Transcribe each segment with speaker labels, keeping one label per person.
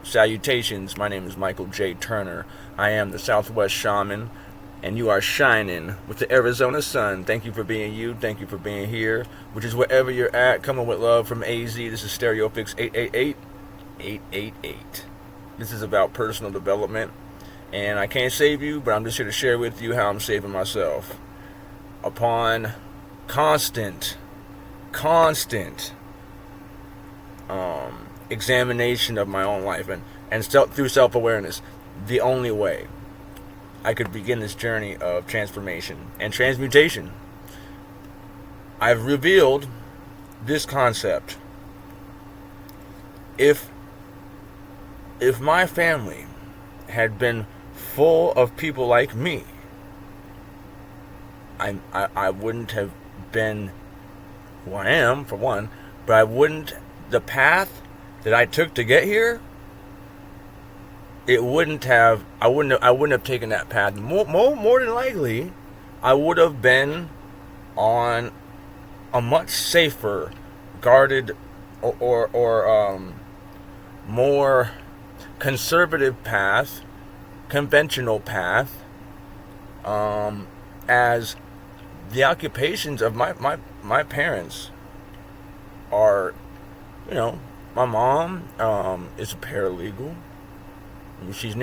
Speaker 1: Salutations, my name is Michael J. Turner. I am the Southwest Shaman, and you are shining with the Arizona sun. Thank you for being you. Thank you for being here, which is wherever you're at. Coming with love from AZ. This is StereoPHX 888. This is about personal development, and I can't save you, but I'm just here to share with you how I'm saving myself. Upon constant examination of my own life and through self-awareness, the only way I could begin this journey of transformation and transmutation, I've revealed this concept. If my family had been full of people like me, I wouldn't have been who I am, for one, but the path that I took to get here, I wouldn't have taken that path. More than likely, I would have been on a much safer, guarded, or more conservative path, conventional path, as the occupations of my parents are, my mom is a paralegal. She's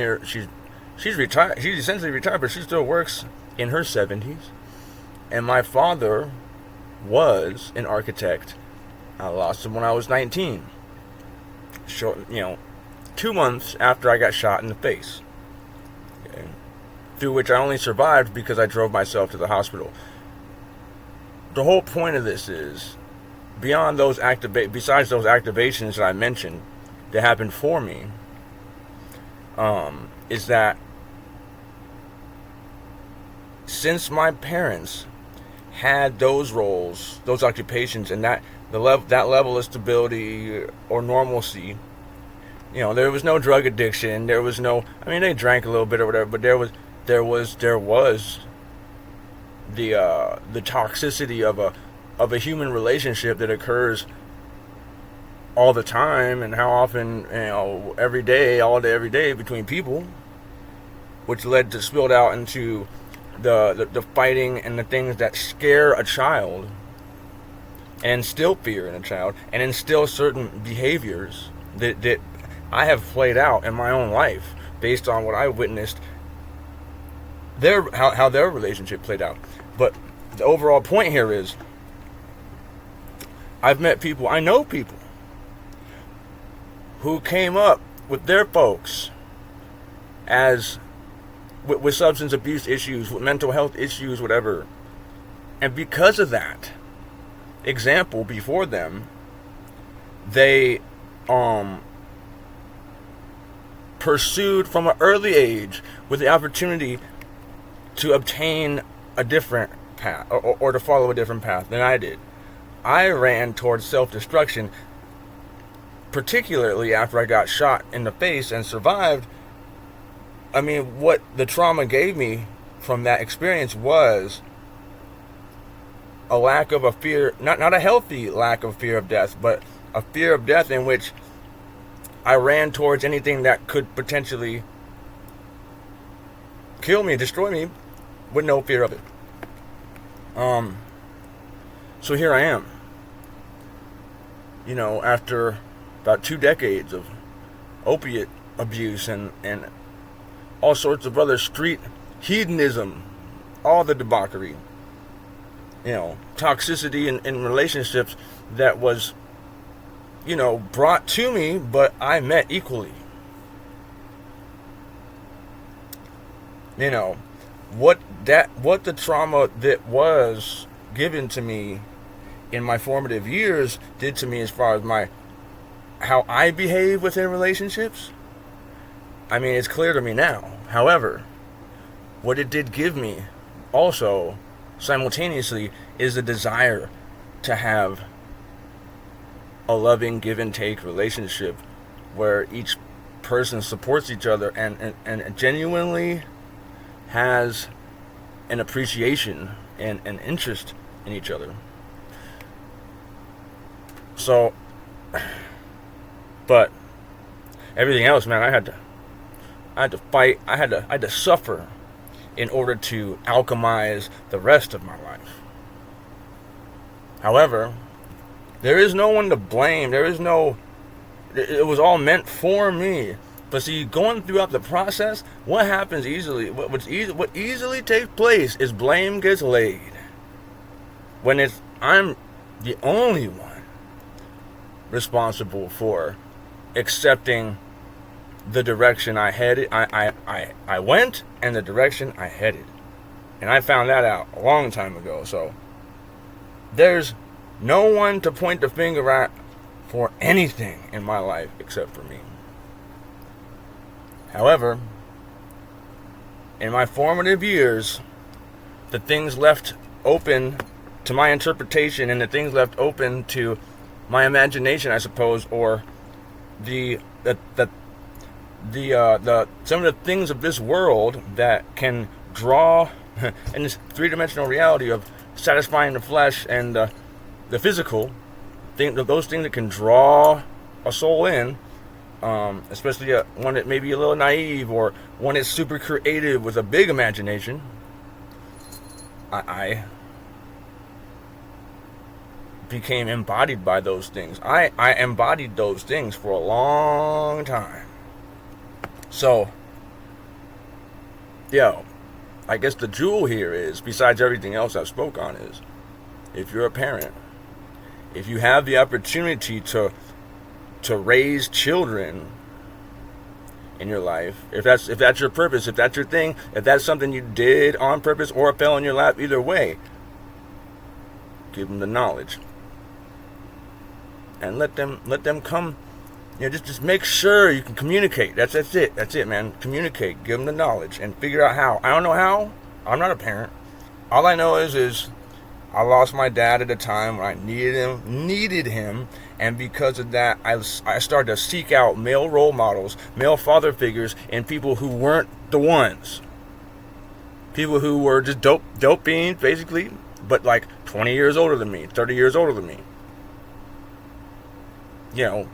Speaker 1: retired. She's essentially retired, but she still works in her 70s. And my father was an architect. I lost him when I was 19. 2 months after I got shot in the face. Okay. Through which I only survived because I drove myself to the hospital. The whole point of this is, besides those activations that I mentioned that happened for me, is that since my parents had those roles, those occupations, and that level of stability or normalcy, there was no drug addiction, there was no, they drank a little bit or whatever, but there was the toxicity of a human relationship that occurs all the time, and how often, every day, all day, every day between people, which spilled out into the fighting and the things that scare a child and instill fear in a child and instill certain behaviors that I have played out in my own life based on what I witnessed how their relationship played out. But the overall point here is, I know people who came up with their folks with substance abuse issues, with mental health issues, whatever. And because of that example before them, they pursued from an early age with the opportunity to obtain a different path, or to follow a different path than I did. I ran towards self-destruction, particularly after I got shot in the face and survived. What the trauma gave me from that experience was a lack of a fear, not a healthy lack of fear of death, but a fear of death in which I ran towards anything that could potentially kill me, destroy me, with no fear of it. So here I am, after about 2 decades of opiate abuse and all sorts of other street hedonism, all the debauchery, toxicity in relationships that was, brought to me, but I met equally. What the trauma that was given to me in my formative years did to me as far as how I behave within relationships, it's clear to me now. However, what it did give me also simultaneously is a desire to have a loving give and take relationship where each person supports each other and genuinely has an appreciation and an interest in each other. So, but Everything else, man, I had to fight. I had to suffer in order to alchemize the rest of my life. However, there is no one to blame. There is no. It was all meant for me. But see, going throughout the process, what happens easily? What easily takes place is blame gets laid. When I'm the only one responsible for accepting the direction I headed. I went and the direction I headed, and I found that out a long time ago. So there's no one to point the finger at for anything in my life except for me. However, in my formative years, the things left open to my interpretation and the things left open to my imagination, I suppose, or the some of the things of this world that can draw in this three-dimensional reality of satisfying the flesh and the physical, those things that can draw a soul in, especially one that may be a little naive or one that's super creative with a big imagination. I became embodied by those things. I embodied those things for a long time. So, I guess the jewel here is, besides everything else I've spoke on, is if you're a parent, if you have the opportunity to raise children in your life, if that's your purpose, if that's your thing, if that's something you did on purpose or fell in your lap, either way, give them the knowledge and let them come. Just make sure you can communicate. That's it, man. Communicate. Give them the knowledge and figure out how. I don't know how. I'm not a parent. All I know is I lost my dad at a time when I needed him, and because of that, I started to seek out male role models, male father figures, and people who weren't the ones. People who were just dope fiends, basically, but like 20 years older than me, 30 years older than me.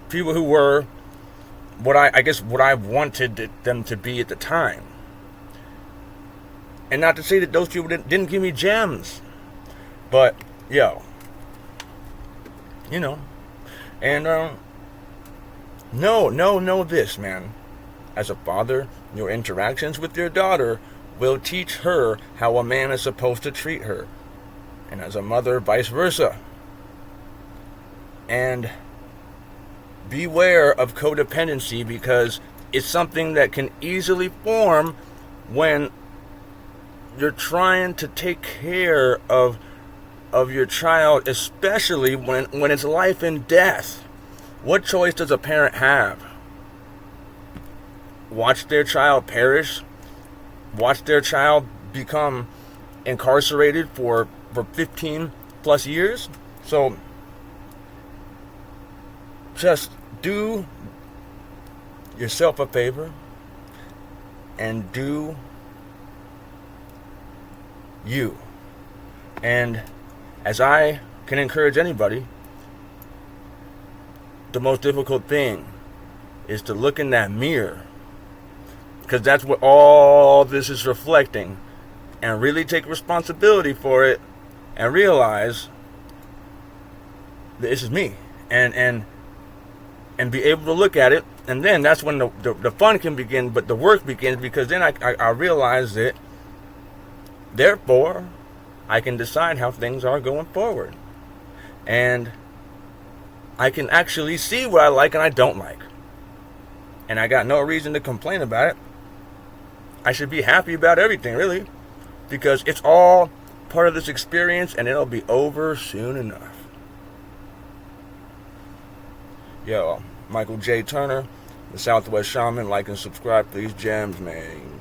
Speaker 1: People who were what I wanted them to be at the time. And not to say that those people didn't give me gems, but and know this, man. As a father, your interactions with your daughter will teach her how a man is supposed to treat her, and as a mother, vice versa. And beware of codependency, because it's something that can easily form when you're trying to take care of your child, especially when it's life and death. What choice does a parent have? Watch their child perish? Watch their child become incarcerated for 15 plus years? So just do yourself a favor and do you. And as I can encourage anybody, the most difficult thing is to look in that mirror, because that's what all this is reflecting, and really take responsibility for it and realize that this is me, and be able to look at it. And then that's when the fun can begin, but the work begins, because then I realize that therefore I can decide how things are going forward, and I can actually see what I like and I don't like, and I got no reason to complain about it. I should be happy about everything, really, because it's all part of this experience, and it'll be over soon enough. Michael J. Turner, the Southwest Shaman. Like and subscribe for these gems, man.